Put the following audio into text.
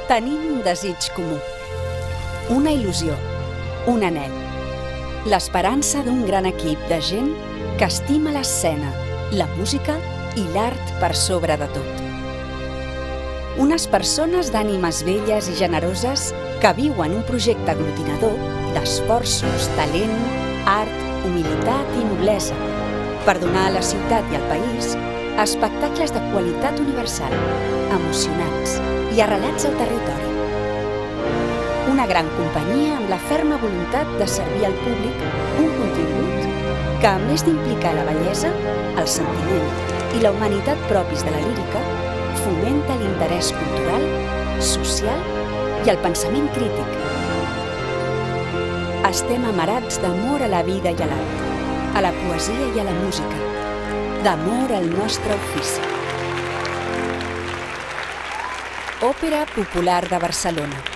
Tenim un desig comú, una il·lusió, un anhel, l'esperança d'un gran equip de gent que estima l'escena, la música i l'art per sobre de tot. Unes persones d'ànimes velles i generoses que viuen un projecte aglutinador d'esforços, talent, art, humilitat i noblesa per donar a la ciutat i al país espectacles de qualitat universal, emocionants i arrelats al territori. Una gran companyia amb la ferma voluntat de servir al públic un contingut que, a més d'implicar la bellesa, el sentiment i la humanitat propis de la lírica, fomenta l'interès cultural, social i el pensament crític. Estem amarats d'amor a la vida i a l'art, a la poesia i a la música, d'amor al nostre ofici. Òpera Popular de Barcelona.